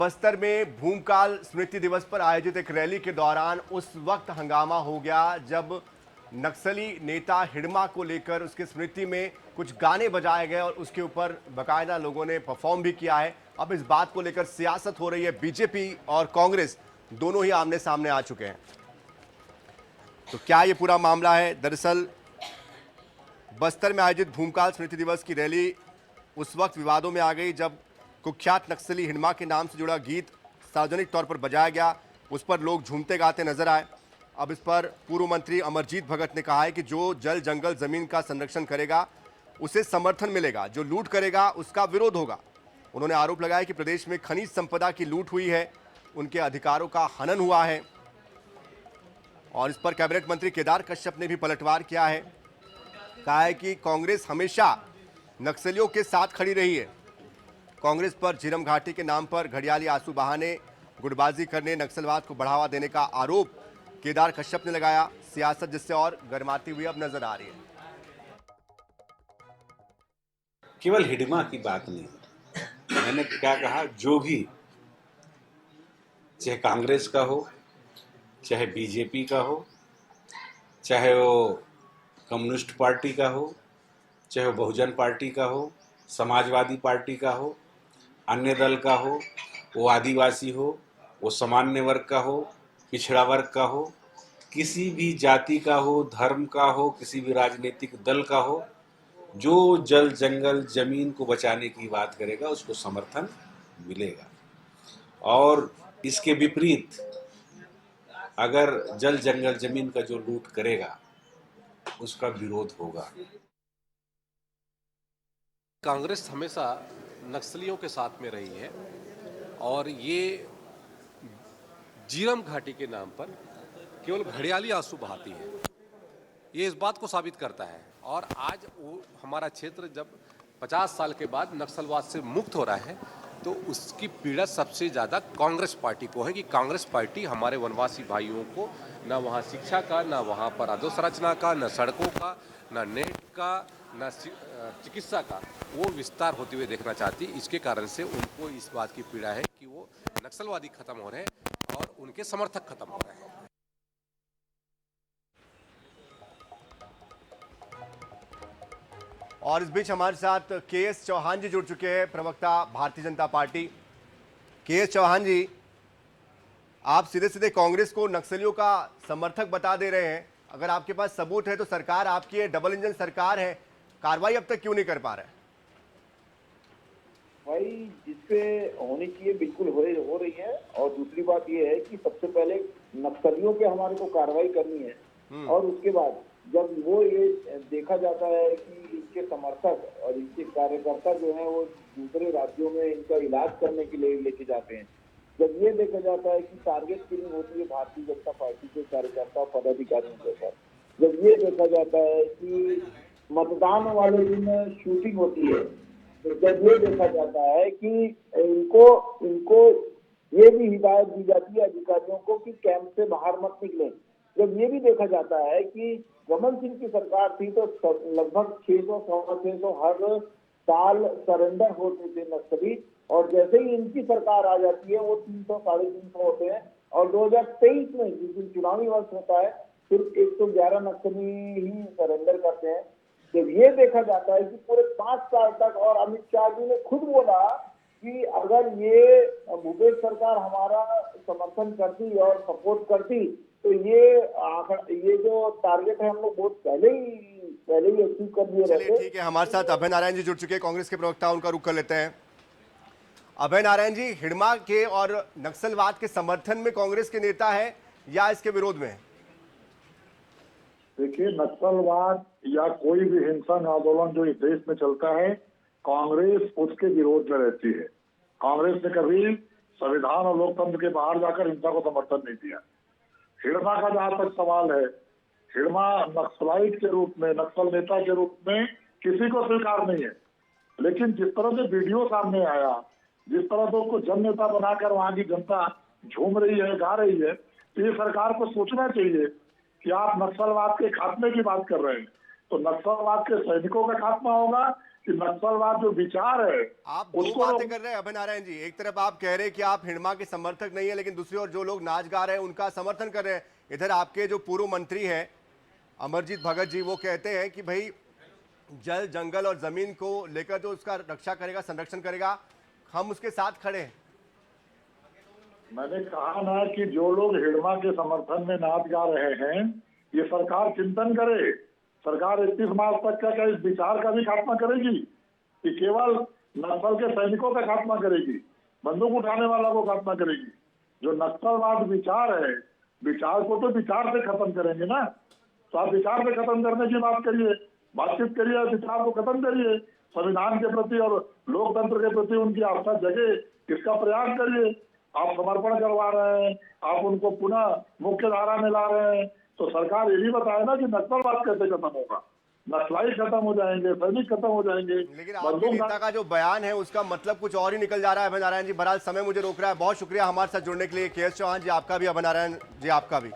बस्तर में भूमकाल स्मृति दिवस पर आयोजित एक रैली के दौरान उस वक्त हंगामा हो गया जब नक्सली नेता हिडमा को लेकर उसकी स्मृति में कुछ गाने बजाए गए और उसके ऊपर बाकायदा लोगों ने परफॉर्म भी किया है। अब इस बात को लेकर सियासत हो रही है। बीजेपी और कांग्रेस दोनों ही आमने सामने आ चुके हैं। तो क्या ये पूरा मामला है? दरअसल बस्तर में आयोजित भूमकाल स्मृति दिवस की रैली उस वक्त विवादों में आ गई जब कुख्यात नक्सली हिडमा के नाम से जुड़ा गीत सार्वजनिक तौर पर बजाया गया। उस पर लोग झूमते गाते नजर आए। अब इस पर पूर्व मंत्री अमरजीत भगत ने कहा है कि जो जल जंगल जमीन का संरक्षण करेगा उसे समर्थन मिलेगा, जो लूट करेगा उसका विरोध होगा। उन्होंने आरोप लगाया कि प्रदेश में खनिज संपदा की लूट हुई है, उनके अधिकारों का हनन हुआ है। और इस पर कैबिनेट मंत्री केदार कश्यप ने भी पलटवार किया है। कहा है कि कांग्रेस हमेशा नक्सलियों के साथ खड़ी रही है। कांग्रेस पर झीरम घाटी के नाम पर घड़ियाली आंसू बहाने, गुटबाजी करने, नक्सलवाद को बढ़ावा देने का आरोप केदार कश्यप ने लगाया। सियासत जिससे और गर्माती हुई अब नजर आ रही है। केवल हिडमा की बात नहीं, मैंने क्या कहा, जो भी, चाहे कांग्रेस का हो, चाहे बीजेपी का हो, चाहे वो कम्युनिस्ट पार्टी का हो, चाहे वो बहुजन पार्टी का हो, समाजवादी पार्टी का हो, अन्य दल का हो, वो आदिवासी हो, वो सामान्य वर्ग का हो, पिछड़ा वर्ग का हो, किसी भी जाति का हो, धर्म का हो, किसी भी राजनीतिक दल का हो, जो जल जंगल जमीन को बचाने की बात करेगा उसको समर्थन मिलेगा। और इसके विपरीत अगर जल जंगल जमीन का जो लूट करेगा उसका विरोध होगा। कांग्रेस हमेशा नक्सलियों के साथ में रही है और ये झीरम घाटी के नाम पर केवल घड़ियाली आंसू बहाती है। ये इस बात को साबित करता है। और आज वो हमारा क्षेत्र जब 50 साल के बाद नक्सलवाद से मुक्त हो रहा है तो उसकी पीड़ा सबसे ज़्यादा कांग्रेस पार्टी को है कि कांग्रेस पार्टी हमारे वनवासी भाइयों को ना वहाँ शिक्षा का, ना वहाँ पर अधोसंरचना का, ना सड़कों का, ना नेट का, ना चिकित्सा का वो विस्तार होते हुए देखना चाहती। इसके कारण से उनको इस बात की पीड़ा है कि वो नक्सलवादी खत्म हो रहे हैं और उनके समर्थक खत्म हो रहे हैं। और इस बीच हमारे साथ के.एस. चौहान जी जुड़ चुके हैं, प्रवक्ता भारतीय जनता पार्टी। के.एस. चौहान जी, आप सीधे सीधे कांग्रेस को नक्सलियों का समर्थक बता दे रहे हैं। अगर आपके पास सबूत है तो सरकार आपकी है, डबल इंजन सरकार है, कार्रवाई अब तक क्यों नहीं कर पा रहे? भाई, जिसपे होनी चाहिए बिल्कुल हो रही है। और दूसरी बात ये है कि सबसे पहले नक्सलियों पे हमारे को कार्रवाई करनी है और उसके बाद जब वो ये देखा जाता है कि इनके समर्थक और इनके कार्यकर्ता जो हैं वो दूसरे राज्यों में इनका इलाज करने के लिए लेके जाते हैं, जब ये देखा जाता है कि टारगेट किलिंग होती है भारतीय जनता पार्टी के कार्यकर्ता पदाधिकारियों के साथ, जब ये देखा जाता है कि मतदान वाले दिन शूटिंग होती है, तो जब ये देखा जाता है कि इनको ये भी हिदायत दी जाती है अधिकारियों को कि कैंप से बाहर मत निकले, जब ये भी देखा जाता है कि रमन सिंह की सरकार थी तो लगभग 600-650 हर साल सरेंडर होते थे नक्सली, और जैसे ही इनकी सरकार आ जाती है वो 300-350 होते हैं। और 2023 में जिस दिन चुनावी वर्ष होता है सिर्फ 111 नक्सली ही सरेंडर करते हैं। जब ये देखा जाता है कि पूरे 5 साल तक, और अमित शाह जी ने खुद बोला कि अगर ये भूपेश सरकार हमारा समर्थन करती और सपोर्ट करती तो ये जो टारगेट है हम लोग बहुत पहले ही अचीव कर दिए रहते। ठीक है, हमारे साथ अभय नारायण जी जुड़ चुके हैं, कांग्रेस के प्रवक्ता, उनका रुख कर लेते हैं। अभय नारायण जी, हिडमा के और नक्सलवाद के समर्थन में कांग्रेस के नेता है या इसके विरोध में? देखिए, नक्सलवाद या कोई भी हिंसक आंदोलन जो इस देश में चलता है, कांग्रेस उसके विरोध में रहती है। कांग्रेस ने कभी संविधान और लोकतंत्र के बाहर जाकर हिंसा को समर्थन नहीं दिया। हिडमा का जहां तक सवाल है, हिडमा नक्सलाइट के रूप में, नक्सल नेता के रूप में किसी को स्वीकार नहीं है। लेकिन जिस तरह से वीडियो सामने आया, जिस तरह से उसको जन नेता बनाकर वहां की जनता झूम रही है, गा रही है, तो ये सरकार को सोचना चाहिए कि आप नक्सलवाद के खात्मे की बात कर रहे हैं तो नक्सलवाद के सैनिकों का खात्मा होगा कि नक्सलवाद जो विचार है आप दो उसको बातें कर रहे हैं अभय नारायण जी। एक तरफ आप कह रहे हैं कि आप हिड़मा के समर्थक नहीं है, लेकिन दूसरी ओर जो लोग नाच गा रहे हैं उनका समर्थन कर रहे हैं। इधर आपके जो पूर्व मंत्री हैं अमरजीत भगत जी, वो कहते हैं कि भाई जल जंगल और जमीन को लेकर जो उसका रक्षा करेगा, संरक्षण करेगा, हम उसके साथ खड़े हैं। मैंने कहा ना कि जो लोग हिड़मा के समर्थन में नाच गा रहे हैं, ये सरकार चिंतन करे। सरकार 31 मार्च तक का क्या इस विचार का भी खात्मा करेगी कि केवल नक्सल के सैनिकों का खात्मा करेगी, बंदूक उठाने वाला को खात्मा करेगी? जो नक्सलवाद विचार है, विचार को तो विचार से खत्म करेंगे ना। तो आप विचार से खत्म करने की बात करिए, बातचीत करिए, विचार को खत्म करिए, संविधान के प्रति और लोकतंत्र के प्रति उनकी आस्था जगे, इसका प्रयास करिए। आप समर्पण करवा रहे हैं, आप उनको पुनः मुख्य धारा में ला रहे हैं, तो सरकार यही बताए ना कि नक्सलवाद कैसे खत्म होगा। नक्सलाई खत्म हो जाएंगे, सैनिक खत्म हो जाएंगे। लेकिन आपके नेता का जो बयान है उसका मतलब कुछ और ही निकल जा रहा है अभय नारायण जी। बहरहाल समय मुझे रोक रहा है। बहुत शुक्रिया हमारे साथ जुड़ने के लिए। के एस चौहान जी आपका भी, अभय नारायण जी आपका भी।